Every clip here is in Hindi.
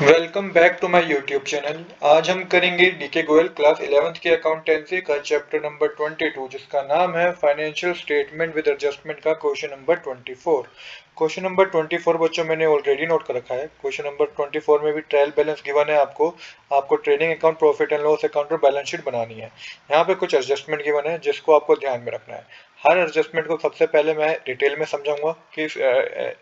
Welcome back to my YouTube channel. आज हम करेंगे डीके गोयल क्लास 11th की अकाउंटेंसी का चैप्टर नंबर 22 जिसका नाम है फाइनेंशियल स्टेटमेंट विद एडजस्टमेंट का क्वेश्चन नंबर 24। क्वेश्चन नंबर 24 बच्चों मैंने ऑलरेडी नोट कर रखा है। क्वेश्चन नंबर 24 में भी ट्रायल बैलेंस गिवन है। आपको trading account, profit and loss account और बैलेंस शीट बनानी है। यहाँ पे कुछ एडजस्टमेंट गिवन है जिसको आपको ध्यान में रखना है। हर एडजस्टमेंट को सबसे पहले मैं डिटेल में समझाऊंगा कि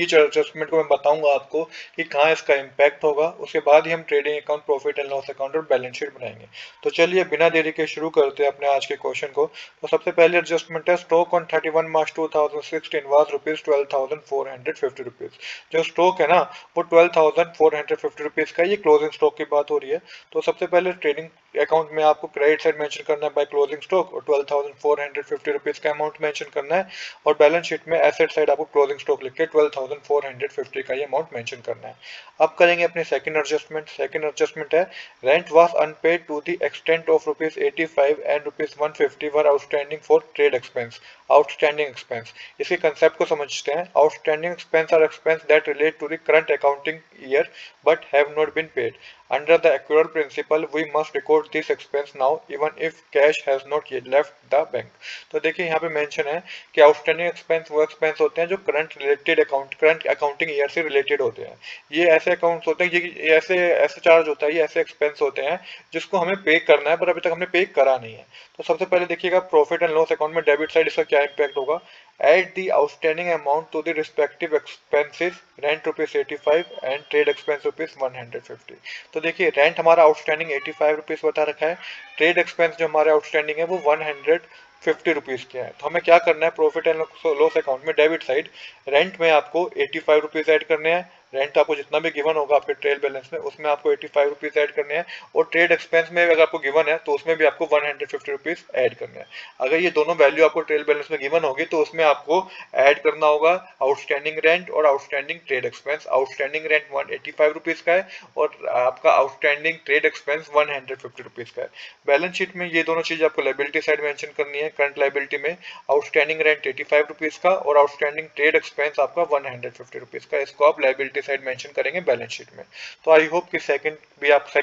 ईच एडजस्टमेंट को मैं बताऊंगा आपको कि कहाँ इसका इम्पैक्ट होगा। उसके बाद ही हम trading account, profit and loss account और बैलेंस शीट बनाएंगे। तो चलिए बिना देरी के शुरू करते हैं अपने आज के क्वेश्चन को। तो सबसे पहले एडजस्टमेंट है, स्टॉक ऑन 31 मार्च 2016 वाज ₹12,450। जो स्टॉक है ना, वो 12,450 का, ये क्लोजिंग स्टॉक की बात हो रही है। तो सबसे पहले ट्रेडिंग अकाउंट में आपको क्रेडिट साइड मेंशन करना है बाय क्लोजिंग स्टॉक और ₹12,450 का अमाउंट मेंशन करना है। और बैलेंस शीट में एसेट साइड आपको क्लोजिंग स्टॉक लिख के 12,450 का ये अमाउंट मेंशन करना है। अब करेंगे अपने सेकंड एडजस्टमेंट। सेकंड एडजस्टमेंट है, rent was unpaid to the extent of ₹85 and ₹150 were outstanding for trade expense. Outstanding expense, इसके कंसेप्ट को समझते हैं। Outstanding expense are expense that relate to the current accounting year but have not been paid. Under the accrual principle, we must record this expense now, even if cash has not yet left the bank. तो देखिए यहाँ पे मेंशन है कि आउटस्टैंडिंग एक्सपेंस वो एक्सपेंस होते हैं जो करंट अकाउंटिंग ईयर से रिलेटेड होते हैं। ये ऐसे अकाउंट्स होते हैं, ये ऐसे ऐसे चार्ज होता है, ये ऐसे एक्सपेंस होते हैं जिसको हमें पे करना है पर अभी तक हमने पे करा नहीं है। तो सबसे पहले देखिएगा प्रॉफिट एंड लॉस अकाउंट में डेबिट साइड इसका क्या इम्पैक्ट होगा। Add the outstanding amount to the respective expenses, rent ₹85 and trade expense ₹150। तो देखिए रेंट हमारा आउटस्टैंडिंग ₹85 बता रखा है। ट्रेड एक्सपेंस जो हमारे आउटस्टैंडिंग है वो ₹150 के है। तो हमें क्या करना है, प्रॉफिट एंड लॉस अकाउंट में डेबिट साइड रेंट में आपको ₹85 ऐड करने हैं। रेंट आपको जितना भी गिवन होगा आपके ट्रेड बैलेंस में उसमें आपको ₹85 ऐड करने हैं। और ट्रेड एक्सपेंस में अगर आपको गिवन है तो उसमें भी आपको ₹150 ऐड करने हैं। अगर ये दोनों वैल्यू आपको ट्रेड बैलेंस में गिवन होगी तो उसमें आपको ऐड करना होगा आउटस्टैंडिंग रेंट और outstanding trade expense. Outstanding rent ₹185 का है और आपका आउटस्टैंडिंग ट्रेड एक्सपेंस ₹150 का है। बैलेंस शीट में ये दोनों चीज आपको लायबिलिटी साइड मेंशन करनी है। करंट लायबिलिटी में आउटस्टैंडिंग रेंट ₹85 का और आउटस्टैंडिंग ट्रेड एक्सपेंस आपका ₹150 का, इसको आप लायबिलिटी साइड मेंशन करेंगे बैलेंस शीट में। तो आई होप कि सेकंड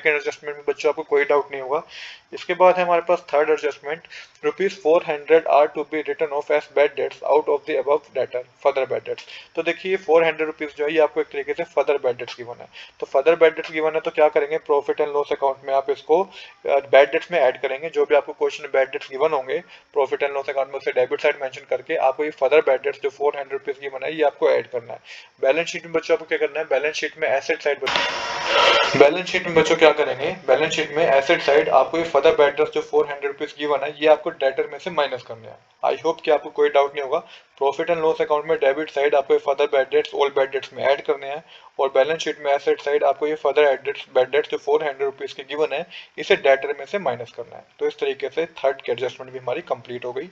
एडजस्टमेंट में बच्चों आपको कोई डाउट नहीं होगा। इसके बाद है हमारे पास third adjustment, ₹400 are to be written off as bad debts out of the above debtor further bad debts. तो देखिए ₹400 जो है ये आपको एक तरीके से फर्दर बैड डेट्स गिवन है। तो फर्दर बैड डेट्स गिवन है तो क्या करेंगे, प्रॉफिट एंड लॉस अकाउंट में आप इसको बैड डेट्स में ऐड करेंगे। जो भी आपको क्वेश्चन में बैड डेट्स गिवन होंगे प्रॉफिट एंड लॉस अकाउंट में उसे डेबिट साइड मेंशन करके आपको ये फर्दर बैड डेट्स जो ₹400 गिवन है ये आपको ऐड करना है। बैलेंस शीट में बच्चों आपको क्या करना है, बैलेंस शीट में एसेट साइड, बैलेंस शीट में बच्चों क्या करेंगे, बैलेंस शीट में एसेट साइड आपको ये फर्दर बैड डेट्स जो ₹400 गिवन है ये आपको डेटर में से माइनस करने हैं। आई होप कि आपको कोई डाउट नहीं होगा। प्रॉफिट एंड लॉस अकाउंट में डेबिट साइड आपको ये further bad dates old bad dates में ऐड करने हैं और बैलेंस शीट में एसेट साइड आपको ये फर्दर बैड डेट्स जो ₹400 के गिवन है इसे डेटर में से माइनस करना है। तो इस तरीके से थर्ड की एडजस्टमेंट भी हमारी कंप्लीट हो गई।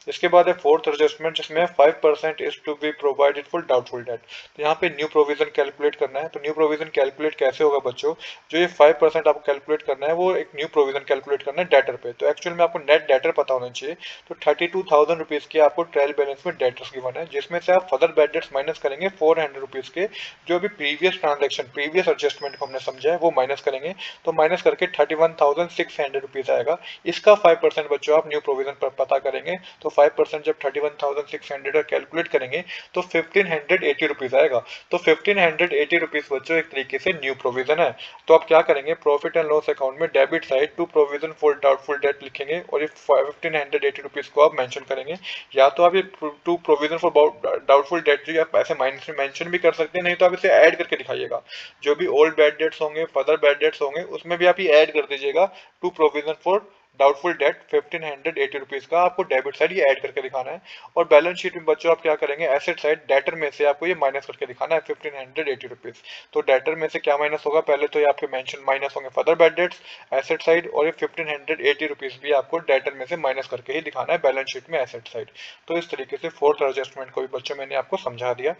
इसके बाद है फोर्थ एडजस्टमेंट जिसमें 5% is to be provided for doubtful debt. तो यहाँ पे न्यू प्रोविजन कैलकुलेट करना है। तो न्यू प्रोविजन कैलकुलेट कैसे होगा बच्चों, जो ये 5% आपको कैलकुलेट करना है वो एक न्यू प्रोविजन कैलकुलेट करना है डेटर पे। तो एक्चुअल में आपको नेट डेटर पता होना चाहिए। तो ₹32,000 के आपको ट्रायल बैलेंस में डेटर्स गिवन है जिसमें से आप फर्दर बैड डेट्स माइनस करेंगे ₹400 के। जो भी प्रीवियस ट्रांजेक्शन, प्रीवियस एडजस्टमेंट को हमने समझा है वो माइनस करेंगे। तो माइनस करके ₹31,600 आएगा। इसका 5% बच्चों आप न्यू प्रोविजन पर पता करेंगे। तो 5% जब 31,600 कैलकुलेट करेंगे तो ₹1,580 आएगा। तो ₹1,580 बच्चों एक तरीके से न्यू प्रोविजन है। तो आप क्या करेंगे, प्रॉफिट एंड लॉस अकाउंट में debit side to provision for doubtful debt लिखेंगे और ये ₹1,580 को आप मेंशन करेंगे। या तो आप ये to provision for doubtful debt जो आप ऐसे मेंशन भी कर सकते हैं, नहीं तो आप इसे ऐड करके दिखाइएगा। जो भी ओल्ड बैड डेट्स होंगे, फर्दर बैड डेट्स होंगे, उसमें भी आप ये ऐड कर दीजिएगा to provision for doubtful debt ₹1,580 का आपको डेबिट साइड ये ऐड करके दिखाना है। और बैलेंस शीट में बच्चों आप क्या करेंगे, एसेट साइड डेटर में से आपको ये माइनस करके दिखाना है ₹1,580। तो डेटर में से क्या माइनस होगा, पहले तो ये आपके मेंशन माइनस होंगे further bad dates asset side और ये ₹1,580 भी आपको डेटर में से माइनस करके ही दिखाना है बैलेंस शीट में एसेट साइड। तो इस तरीके से फोर्थ एडजस्टमेंट को भी बच्चों मैंने आपको समझा दिया।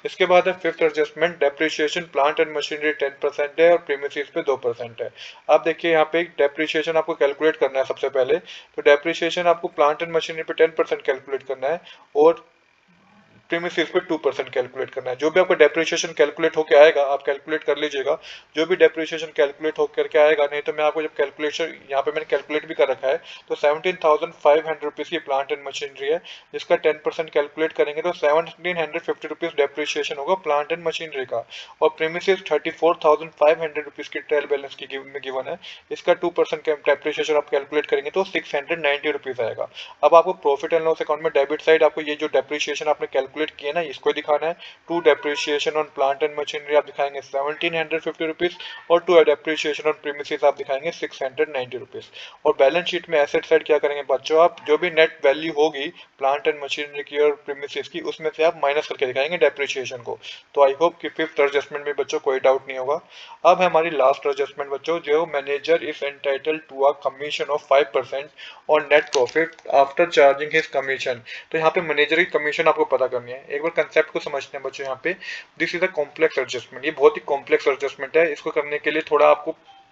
इसके बाद है fifth adjustment, depreciation plant and machinery 10% है और प्रीमिसेस पे 2% है। अब देखिए यहाँ पे डेप्रिसिएशन आपको कैलकुलेट करना है सबसे पहले। तो डेप्रिसिएशन आपको प्लांट एंड मशीनरी पे 10% कैलकुलेट करना है और प्रीमिसेस पे 2% कैलकुलेट करना है। जो भी आपका डेप्रिसिएशन कैलकुलेट होकर आएगा आप कैलकुलेट कर लीजिएगा, जो भी डेप्रिसिएशन कैलकुलेट होकर के आएगा, नहीं तो मैं आपको जब कैलकुलेशन यहाँ पे मैंने कैलकुलेट भी कर रखा है, तो 17,500 रुपीज की प्लांट एंड मशीनरी है, जिसका 10% कैलकुलेट करेंगे तो 1750 रुपीज डेप्रिसिएशन होगा प्लांट एंड मशीनरी का। और प्रीमिसेस 34,500 रुपीज की ट्रायल बैलेंस की गिवन है, इसका 2% डेप्रिसिएशन आप कैलकुलेट करेंगे तो 690 रुपीज आएगा। अब आपको प्रॉफिट एंड लॉस अकाउंट में डेबिट साइड आपको ये जो डेप्रिसिएशन आपने कैलकुलेट किया ना इसको दिखाना है। To depreciation on plant and machinery आप दिखाएंगे 1750 रुपीज, और टू डेप्रिसिएशन ऑन प्रीमिसेस आप दिखाएंगे 690 रुपीज। और बैलेंस शीट में एसेट साइड क्या करेंगे बच्चों, आप जो भी नेट वैल्यू होगी प्लांट एंड मशीनरी की और प्रीमिसेस की, उसमें से आप माइनस करके दिखाएंगे डेप्रिसिएशन को। तो आई होप कि फिफ्थ एडजस्टमेंट में बच्चों कोई डाउट नहीं होगा। अब है हमारी लास्ट एडजस्टमेंट बच्चों, जो manager is entitled to a commission of 5% on net profit after charging his commission. तो यहाँ पे मैनेजर की कमीशन आपको पता करनी है। एक बार कंसेप्ट को समझते हैं बच्चों। यहाँ पे this is a complex adjustment, ये बहुत ही कॉम्प्लेक्स एडजस्टमेंट है। इसको करने के लिए थोड़ा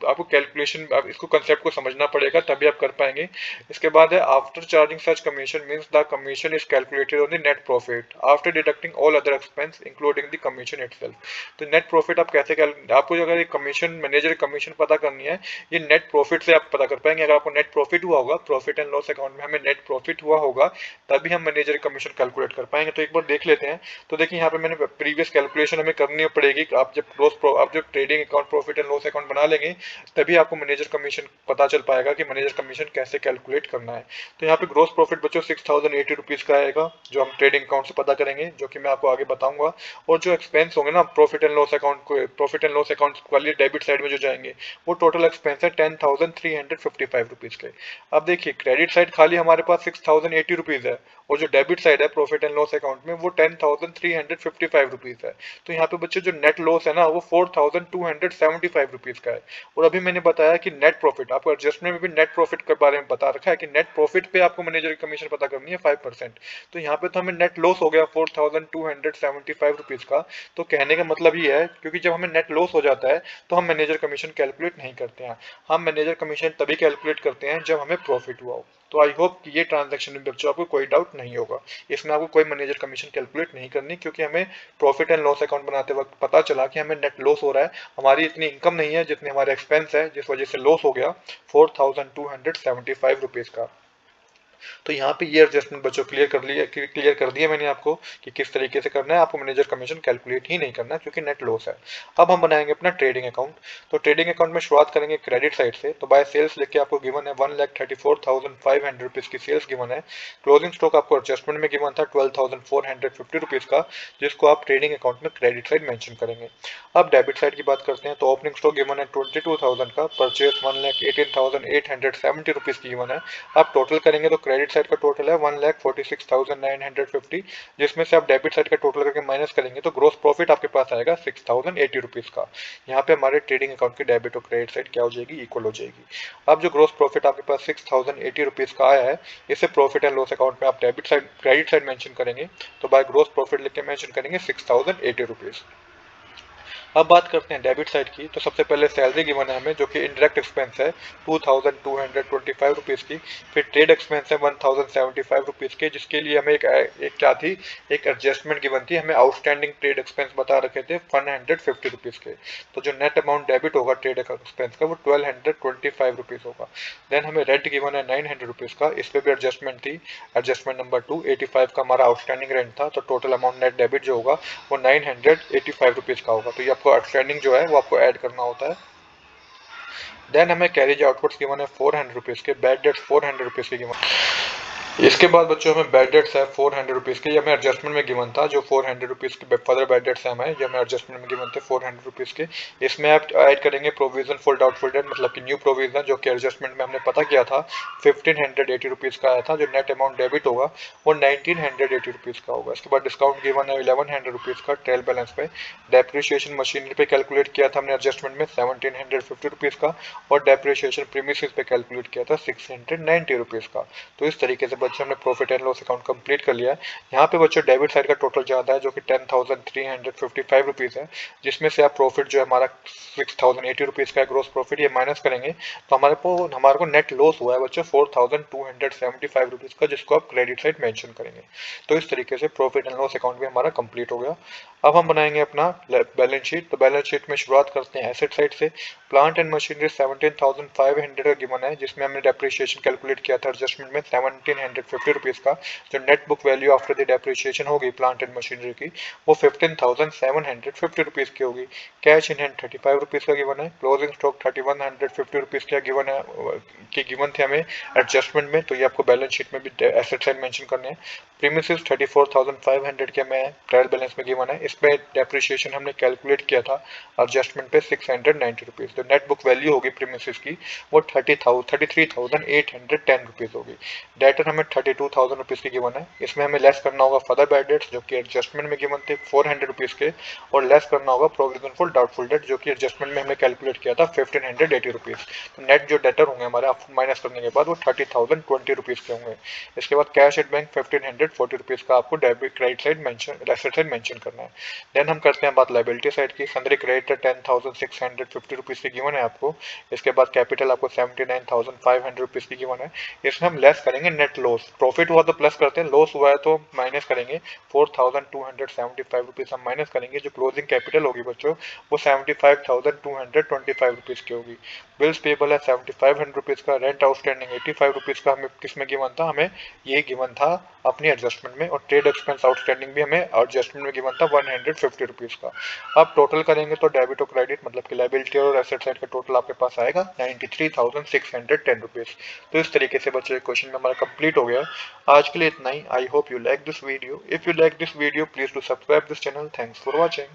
आपको कैलकुलेशन, इसको कंसेप्ट को समझना पड़ेगा तभी आप कर पाएंगे। इसके बाद है after charging such commission means the commission is calculated on the net profit after deducting all other expense including the commission itself. तो नेट प्रॉफिट आप कैसे आपको अगर ये कमीशन मैनेजर कमीशन पता करनी है, ये नेट प्रॉफिट से आप पता कर पाएंगे। अगर आपको नेट प्रॉफिट हुआ होगा, प्रॉफिट एंड लॉस अकाउंट में हमें नेट प्रॉफिट हुआ होगा, तभी हम मैनेजर कमीशन कैलकुलेट कर पाएंगे। तो एक बार देख लेते हैं। तो देखिए यहाँ पे मैंने प्रीवियस कैलकुलेशन हमें करनी पड़ेगी। आप जब trading account profit and loss account बना लेंगे, तभी आपको मैनेजर कमीशन पता चल पाएगा कि मैनेजर कमीशन कैसे कैलकुलेट करना है। तो यहाँ पे ग्रोस प्रॉफिट बच्चों 6,080 रुपीज का आएगा, जो हम ट्रेडिंग अकाउंट से पता करेंगे, जो कि मैं आपको आगे बताऊंगा। और जो एक्सपेंस होंगे ना प्रॉफिट एंड लॉस अकाउंट को, प्रॉफिट एंड लॉस अकाउंट वाली डेबिट साइड में जो जाएंगे, वो टोटल एक्सपेंस है 10,355 रुपीज के। अब देखिए क्रेडिट साइड खाली हमारे पास 6,080 रुपीज है, और जो डेबिट साइड है प्रॉफिट एंड लॉस अकाउंट में वो 10,355 रुपीज है। तो यहाँ पे बच्चे जो नेट लॉस है ना वो 4,275 रुपीज का है। और अभी मैंने बताया कि नेट प्रॉफिट, आपको एडजस्टमेंट में भी नेट प्रॉफिट के बारे में बता रखा है कि नेट प्रॉफिट पे आपको मैनेजर की कमीशन पता करनी है 5%। तो यहाँ पे तो हमें नेट लॉस हो गया 4,275 रुपीज का। तो कहने का मतलब ये है, क्योंकि जब हमें नेट लॉस हो जाता है तो हम मैनेजर कमीशन कैलकुलेट नहीं करते हैं। हम मैनेजर कमीशन तभी कैलकुलेट करते हैं जब हमें प्रॉफिट हुआ हो। तो आई होप कि ये ट्रांजैक्शन में बच्चों आपको कोई डाउट नहीं होगा। इसमें आपको कोई मैनेजर कमीशन कैलकुलेट नहीं करनी, क्योंकि हमें प्रॉफिट एंड लॉस अकाउंट बनाते वक्त पता चला कि हमें नेट लॉस हो रहा है, हमारी इतनी इनकम नहीं है जितने हमारे एक्सपेंस है, जिस वजह से लॉस हो गया 4,275 रुपीज का। तो यहाँ पे ये एडजस्टमेंट बच्चों क्लियर कर दिया मैंने आपको कि किस तरीके से करना है। आपको मैनेजर कमीशन कैलकुलेट ही नहीं करना क्योंकि नेट लॉस है। अब हम बनाएंगे अपना ट्रेडिंग अकाउंट। तो ट्रेडिंग अकाउंट में शुरुआत करेंगे क्रेडिट साइड से। तो बाय सेल्स लेके आपको गिवन है 1,34,500 रुपीज की सेल्स गिवन है। क्लोजिंग स्टॉक आपको एडजस्टमेंट में गिवन था 12,450 रुपीज का, जिसको आप ट्रेडिंग अकाउंट में क्रेडिट साइड मेंशन करेंगे। अब डेबिट साइड की बात करते हैं। तो ओपनिंग स्टॉक गिवन है 22,000 का, परचेस 1,18,870 रुपीज की गिवन है। आप टोटल करेंगे तो क्रेडिट साइड का टोटल है 1,46,950, जिसमें से आप डेबिट साइड का टोटल करके माइनस करेंगे तो ग्रोस प्रॉफिट आपके पास आएगा 6,080 रुपीज का। यहाँ पे हमारे ट्रेडिंग अकाउंट की डेबिट और क्रेडिट साइड क्या हो जाएगी, इक्वल हो जाएगी। अब जो ग्रोस प्रॉफिट आपके पास 6,080 रुपीज का आया है, इसे प्रॉफिट एंड लॉस अकाउंट में आप debit side credit side mention करेंगे। तो बाय ग्रोस प्रॉफिट लिख के मेंशन करेंगे 6,080 रुपीज। अब बात करते हैं डेबिट साइड की। तो सबसे पहले सैलरी गिवन है हमें, जो कि इनडायरेक्ट एक्सपेंस है 2,225 रुपीज की। फिर ट्रेड एक्सपेंस है 1,075 रुपीज के, जिसके लिए हमें एक क्या थी, एक एडजस्टमेंट गिवन थी। हमें आउटस्टैंडिंग ट्रेड एक्सपेंस बता रखे थे 150 रुपीज के। तो जो नेट अमाउंट डेबिट होगा ट्रेड एक्सपेंस का वो 1,225 रुपीज होगा। देन हमें रेंट गिवन है 900 रुपीज का, इस पे भी एडजस्टमेंट थी। एडजस्टमेंट नंबर 2 85 का हमारा आउटस्टैंडिंग रेंट था। तो टोटल अमाउंट नेट डेबिट जो होगा वो 985 रुपीज का होगा। तो ये आपको आउटस्टैंडिंग जो है वो आपको ऐड करना होता है। देन हमें कैरेज आउटपुट्स गिवन है 400 रुपीज के, बैड डेट्स 400 रुपीज के गिवन। इसके बाद बच्चों हमें बैड डेट्स है 400 रुपीज के, ये हमें एडजस्टमेंट में गिवन था। जो 400 रुपीज के फर्दर बैड डेट्स है हमें, ये हमें एडजस्टमेंट में गिवन थे 400 रुपीज के। इसमें आप ऐड करेंगे प्रोविजन फॉर डाउटफुल डेट, मतलब कि न्यू प्रोविजन, जो कि एडजस्टमेंट में हमने पता किया था 1,580 रुपीज का आया था। जो नेट अमाउंट डेबिट होगा वो 1,980 रुपीज का होगा। इसके बाद डिस्काउंट गिवन है 1,100 रुपीज का ट्रेल बैलेंस पे। डेप्रिशिएशन मशीनरी पे कैलकुलेट किया था हमने एडजस्टमेंट में 1,750 रुपीज का, और डेप्रिशिएशन प्रीमिसेस पे कैलकुलेट किया था 690 रुपीज का। तो इस तरीके से बच्चों हमने profit and loss account complete कर लिया है। यहाँ पे बच्चों डेबिट साइड का टोटल ज़्यादा है जो कि 10,355 रुपीज़ है, जिसमें से आप प्रॉफिट जो है हमारा 6,080 रुपीज़ का ग्रोस प्रॉफिट ये माइनस करेंगे तो हमारे को नेट लॉस हुआ है बच्चों 4,275 रुपीज़ का, जिसको आप क्रेडिट साइड मेंशन करेंगे। तो इस तरीके से प्रॉफिट एंड लॉस अकाउंट भी हमारा कंप्लीट हो गया। अब हम बनाएंगे अपना बैलेंस शीट। तो बैलेंस शीट में शुरुआत करते हैं एसेट साइड से। प्लांट एंड मशीनरी 17,500 का गिवन है, जिसमें हमने डेप्रिसिएशन कैलकुलेट किया था एडजस्टमेंट में 1,750 रुपीज़ का। जो net book value after the depreciation होगी प्लांट एंड मशीनरी की वो 15,750 रुपीज़ की होगी। कैश इन हैंड 35 रुपीज़ का गिवन है। क्लोजिंग स्टॉक 3,150 रुपीज़ का गिवन है, के गिवन थे हमें एडजस्टमेंट में, तो ये आपको बैलेंस शीट में भी एसेट साइड मेंशन करने हैं। प्रीमिसेस 34,500 के में ट्रायल बैलेंस में गिवन है। इसमें डेप्रिसिएशन हमने कैलकुलेट किया था एडजस्टमेंट पे 690 रुपीज़। तो नेट बुक वैल्यू होगी प्रीमिसेस की वो 33,810 रुपीज़ होगी। डेटर हमें 32,000 रुपीज़ की गिवन है। इसमें हमें लेस करना होगा फर्दर बैड डेट्स जो कि एडजस्टमेंट में गिवन थे 400 रुपीज़ के, और लेस करना होगा प्रोविजन फॉर डाउटफुल डेट जो कि एडजस्टमेंट में हमने कैलकुलेट किया था 1,580 रुपीज़। तो नेट जो डेटर होंगे हमारे माइनस करने के बाद वो 30,020 रुपीज़ के होंगे। इसके बाद कैश एट बैंक 1,540 रुपीज़ का आपको debit credit side mention asset side mention करना है। देन हम करते हैं बात लायबिलिटी साइड की। सन्ड्री क्रेडिटर 10,650 रुपीज़ की गिवन है आपको। इसके बाद कैपिटल आपको 79,500 रुपीज़ की गिवन है। इसमें हम लेस करेंगे नेट लॉस। प्रॉफिट हुआ तो प्लस करते हैं, लॉस हुआ है तो माइनस करेंगे। 4,275 रुपीज़ हम माइनस करेंगे। जो क्लोजिंग कैपिटल होगी बच्चों वो 75,225 रुपीज़ की होगी। बिल्स पेबल है 7,500 रुपीज़ का। रेंट आउटस्टैंडिंग 85 रुपीज़ का हमें किसमें गिवन था, हमें ये गिवन था अपनी एडजस्टमेंट में। और ट्रेड एक्सपेंस आउटस्टैंडिंग भी हमें एडजस्टमेंट में गिवन था 150 रुपीज़ का। अब टोटल करेंगे तो डेबिट और क्रेडिट मतलब कि लायबिलिटी और एसेट साइड का टोटल आपके पास आएगा 93,610 रुपीज़। तो इस तरीके से बच्चों क्वेश्चन में हमारा कंप्लीट हो गया। आज के लिए इतना ही। I hope you like this video. If you like this video please do subscribe this channel. Thanks for watching.